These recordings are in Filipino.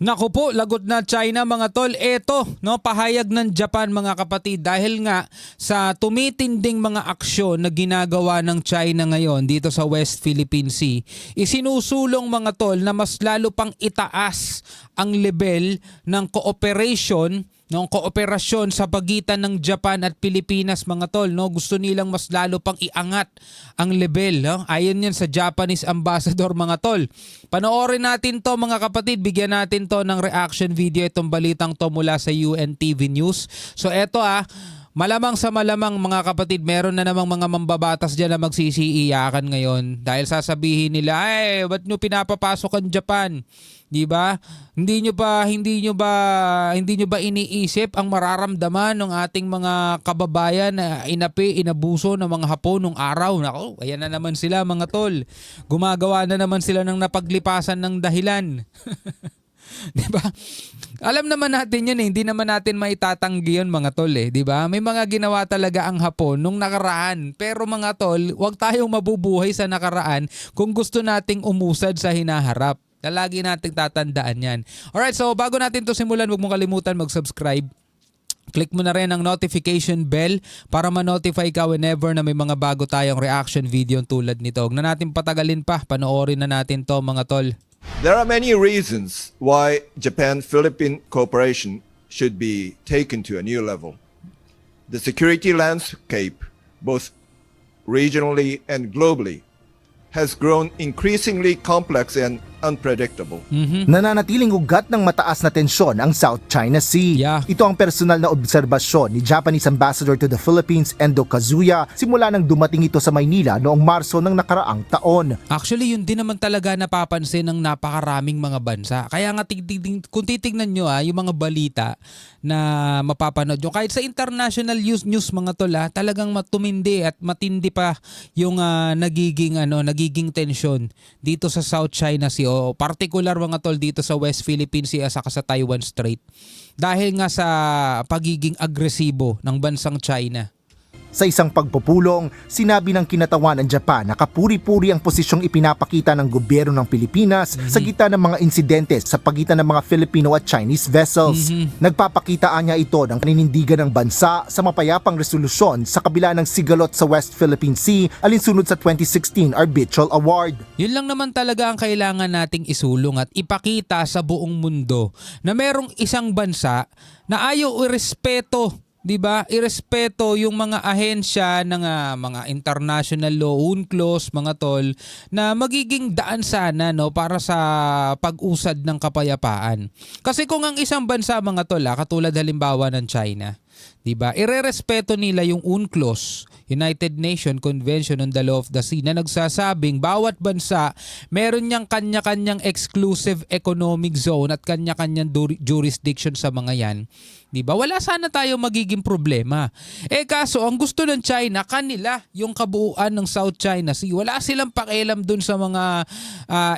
Naku po, lagot na China mga tol. Eto, no, pahayag ng Japan mga kapatid dahil nga sa tumitinding mga aksyon na ginagawa ng China ngayon dito sa West Philippine Sea, isinusulong mga tol na mas lalo pang itaas ang level ng kooperasyon sa pagitan ng Japan at Pilipinas mga tol, no? Gusto nilang mas lalo pang iangat ang level, no? Ayon yan sa Japanese ambassador mga tol. Panoorin natin to mga kapatid, bigyan natin to ng reaction video itong balitang to mula sa UNTV News. So eto malamang sa malamang mga kapatid, meron na namang mga mambabatas dyan na magsisiiyakan ngayon dahil sasabihin nila, ay, ba't nyo pinapapasok ang Japan? Di ba? Hindi nyo ba iniisip ang mararamdaman ng ating mga kababayan na inabuso ng mga Hapon nung araw? Nako, ayan na naman sila mga tol. Gumagawa na naman sila ng napaglipasan ng dahilan. Di ba? Alam naman natin yun hindi naman natin maitatanggi yun mga tol di ba? May mga ginawa talaga ang Hapon nung nakaraan. Pero mga tol, huwag tayong mabubuhay sa nakaraan kung gusto nating umusad sa hinaharap. Lagi nating tatandaan yan. Alright, so bago natin to simulan, huwag mong kalimutan mag-subscribe. Click mo na rin ang notification bell para ma-notify ka whenever na may mga bago tayong reaction video tulad nito. Huwag na natin patagalin pa, panoorin na natin to mga tol. There are many reasons why Japan-Philippine cooperation should be taken to a new level. The security landscape, both regionally and globally, has grown increasingly complex and unpredictable. Nananatiling ugat ng mataas na tensyon ang South China Sea. Yeah. Ito ang personal na obserbasyon ni Japanese Ambassador to the Philippines, Endo Kazuya, simula nang dumating ito sa Maynila noong Marso ng nakaraang taon. Actually, yun din naman talaga napapansin ng napakaraming mga bansa. Kaya nga kung titignan nyo yung mga balita na mapapanood nyo, kahit sa international news mga tol talagang matumindi at matindi pa yung nagiging tensyon dito sa South China Sea o particular mga tol dito sa West Philippine Sea at sa Taiwan Strait. Dahil nga sa pagiging agresibo ng bansang China. Sa isang pagpupulong, sinabi ng kinatawan ng Japan na kapuri-puri ang posisyong ipinapakita ng gobyerno ng Pilipinas sa gitna ng mga insidente sa pagitan ng mga Filipino at Chinese vessels. Nagpapakitaan niya ito ng kaninindigan ng bansa sa mapayapang resolusyon sa kabila ng sigalot sa West Philippine Sea alinsunod sa 2016 Arbitral Award. Yun lang naman talaga ang kailangan nating isulong at ipakita sa buong mundo na merong isang bansa na ayaw irespeto, 'di ba? Irespeto yung mga ahensya ng mga international law, UNCLOS, mga tol, na magiging daan sana para sa pag-usad ng kapayapaan. Kasi kung ang isang bansa mga tol, katulad halimbawa ng China, 'di ba? Irerespeto nila yung UNCLOS, United Nations Convention on the Law of the Sea, na nagsasabing bawat bansa meron niyang kanya-kanyang exclusive economic zone at kanya-kanyang jurisdiction sa mga 'yan. 'Di ba? Wala sana tayo magiging problema. Kaso ang gusto ng China, kanila yung kabuuan ng South China Sea. Wala silang pakialam dun sa mga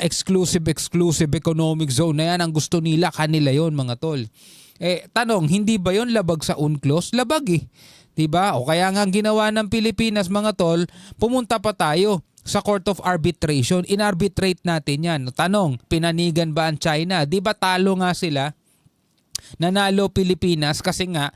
exclusive economic zone na yan. Ang gusto nila, kanila yon mga tol. Tanong, hindi ba yon labag sa UNCLOS? Labag 'Di ba? O kaya nga ang ginawa ng Pilipinas mga tol, pumunta pa tayo sa Court of Arbitration. In-arbitrate natin yan. Tanong, pinanigan ba ang China? 'Di ba talo nga sila? Nanalo Pilipinas kasi nga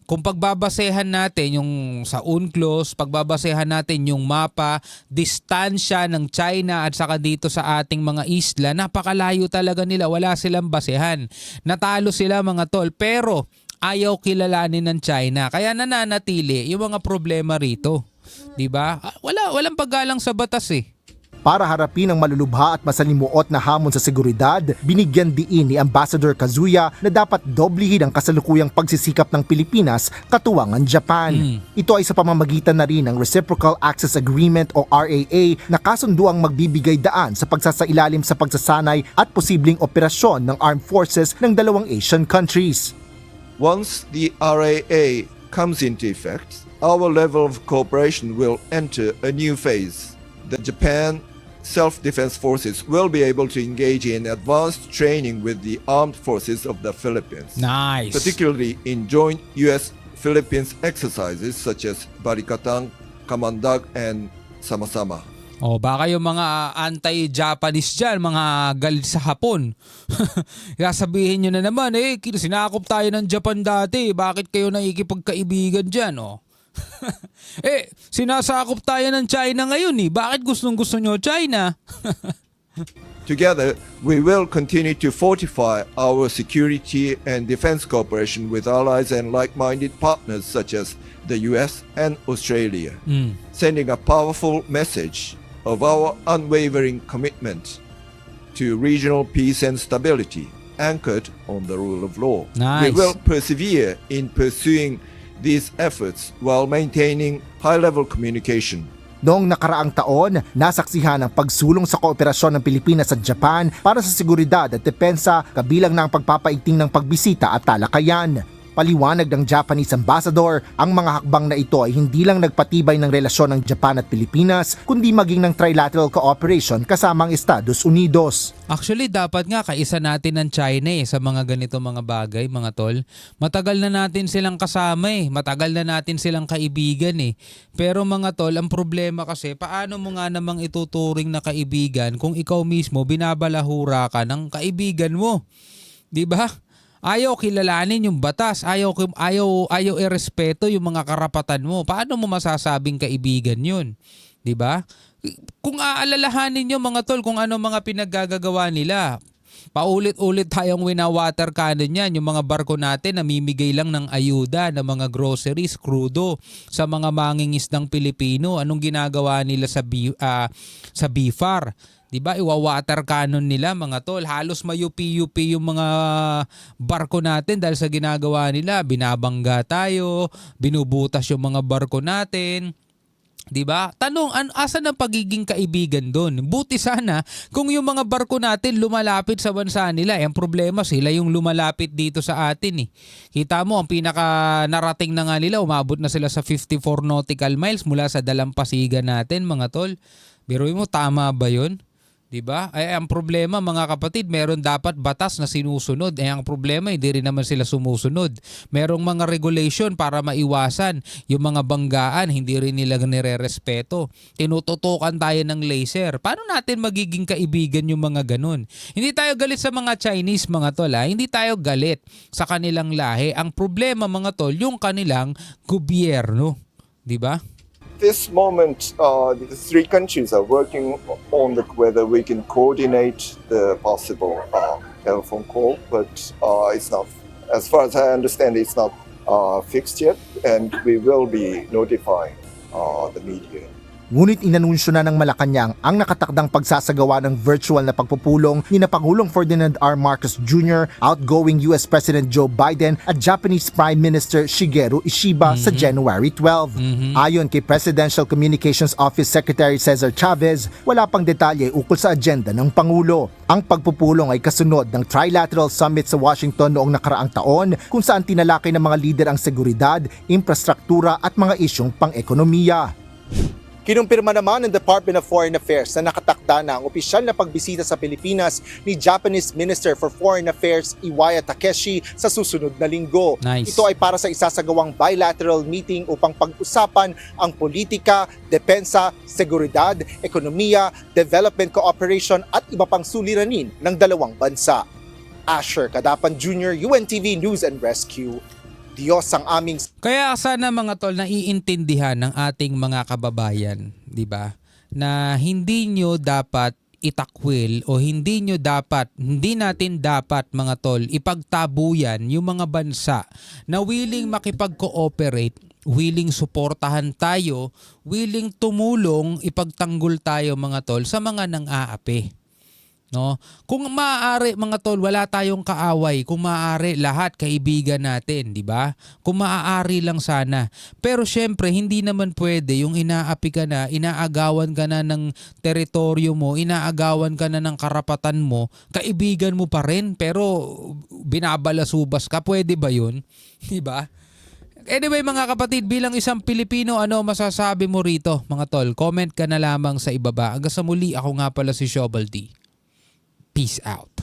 kung pagbabasehan natin yung sa UNCLOS, pagbabasehan natin yung mapa, distansya ng China at saka dito sa ating mga isla, napakalayo talaga nila, wala silang basehan. Natalo sila mga tol, pero ayaw kilalanin ng China. Kaya nananatili yung mga problema rito. 'Di ba? Walang paggalang sa batas Para harapin ang malulubha at masalimuot na hamon sa seguridad, binigyan diin ni Ambassador Kazuya na dapat doblehin ang kasalukuyang pagsisikap ng Pilipinas katuwang ang Japan. Ito ay sa pamamagitan na rin ng Reciprocal Access Agreement o RAA na kasunduang magbibigay daan sa pagsasailalim sa pagsasanay at posibleng operasyon ng armed forces ng dalawang Asian countries. Once the RAA comes into effect, our level of cooperation will enter a new phase. The Japan Self-Defense Forces will be able to engage in advanced training with the armed forces of the Philippines. Nice. Particularly in joint U.S.-Philippines exercises such as Barikatang, Kamandag, and Sama-Sama. O baka yung mga anti-Japanese dyan, mga galit sa Hapon. Kaya sabihin nyo na naman, sinakop tayo ng Japan dati, bakit kayo nakikipagkaibigan dyan? O? Sinasakop tayo ng China ngayon bakit gustong-gusto nyo China? Together, we will continue to fortify our security and defense cooperation with allies and like-minded partners such as the US and Australia, sending a powerful message of our unwavering commitment to regional peace and stability, anchored on the rule of law. Nice. We will persevere in pursuing these efforts while maintaining high-level communication. Noong nakaraang taon, nasaksihan ang pagsulong sa kooperasyon ng Pilipinas at Japan para sa seguridad at depensa, kabilang na ang pagpapaigting ng pagbisita at talakayan. Paliwanag ng Japanese ambassador, ang mga hakbang na ito ay hindi lang nagpatibay ng relasyon ng Japan at Pilipinas, kundi maging ng trilateral cooperation kasama ang Estados Unidos. Actually, dapat nga kaisa natin ng China sa mga ganito mga bagay, mga tol. Matagal na natin silang kasama matagal na natin silang kaibigan Pero mga tol, ang problema kasi, paano mo nga namang ituturing na kaibigan kung ikaw mismo binabalahura ka ng kaibigan mo? 'Di ba? Ayaw kilalanin yung batas, ayaw irespeto yung mga karapatan mo. Paano mo masasabing kaibigan yun? 'Di ba? Kung aalalahanin nyo mga tol kung ano mga pinaggagawa nila, paulit-ulit tayong wina-water cannon yan, yung mga barko natin namimigay lang ng ayuda, ng mga groceries, krudo sa mga mangingisdang Pilipino. Anong ginagawa nila sa BIFAR? Diba, iwa-water cannon nila mga tol. Halos mayupi-yupi yung mga barko natin dahil sa ginagawa nila. Binabangga tayo, binubutas yung mga barko natin. Diba? Tanong, asan ang pagiging kaibigan doon? Buti sana kung yung mga barko natin lumalapit sa bansa nila. Ang problema, sila yung lumalapit dito sa atin Kita mo, ang pinaka narating na nga nila, umabot na sila sa 54 nautical miles mula sa dalampasigan natin mga tol. Biruin mo, tama ba yun? Diba? Ang problema mga kapatid, meron dapat batas na sinusunod. Ang problema, hindi rin naman sila sumusunod. Merong mga regulation para maiwasan yung mga banggaan, hindi rin nila nire-respeto. Tinututukan tayo ng laser. Paano natin magiging kaibigan yung mga ganun? Hindi tayo galit sa mga Chinese mga tol. Hindi tayo galit sa kanilang lahi. Ang problema mga tol, yung kanilang gobyerno. Diba? This moment, the three countries are working on whether we can coordinate the possible telephone call, but it's not, as far as I understand, it's not fixed yet, and we will be notifying the media. Ngunit inanunsyo na ng Malacanang ang nakatakdang pagsasagawa ng virtual na pagpupulong ni na Pangulong Ferdinand R. Marcos Jr., outgoing US President Joe Biden at Japanese Prime Minister Shigeru Ishiba sa January 12. Ayon kay Presidential Communications Office Secretary Cesar Chavez, wala pang detalye ukol sa agenda ng Pangulo. Ang pagpupulong ay kasunod ng Trilateral Summit sa Washington noong nakaraang taon kung saan tinalakay ng mga lider ang seguridad, infrastruktura at mga isyong pang-ekonomiya. Kinumpirma naman ng Department of Foreign Affairs na nakatakda na ang opisyal na pagbisita sa Pilipinas ni Japanese Minister for Foreign Affairs Iwaya Takeshi sa susunod na linggo. Nice. Ito ay para sa isasagawang bilateral meeting upang pag-usapan ang politika, depensa, seguridad, ekonomiya, development cooperation at iba pang suliranin ng dalawang bansa. Asher Kadapan Jr., UNTV News and Rescue. Diyos ang aming... Kaya sana mga tol, naiintindihan ng ating mga kababayan, di ba? Na hindi nyo dapat itakwil o hindi natin dapat mga tol ipagtabuyan yung mga bansa na willing makipag-cooperate, willing suportahan tayo, willing tumulong, ipagtanggol tayo mga tol sa mga nang-aapi. No? Kung maaari mga tol, wala tayong kaaway. Kung maaari, lahat kaibigan natin, di ba? Kung maaari lang sana. Pero syempre, hindi naman pwede yung inaapi ka na, inaagawan ka na ng teritoryo mo, inaagawan ka na ng karapatan mo, kaibigan mo pa rin, pero binabalasubas ka. Pwede ba yun? Di ba? Anyway mga kapatid, bilang isang Pilipino, ano masasabi mo rito mga tol? Comment ka na lamang sa ibaba. Hanggang sa muli, ako nga pala si Shobal D. Peace out.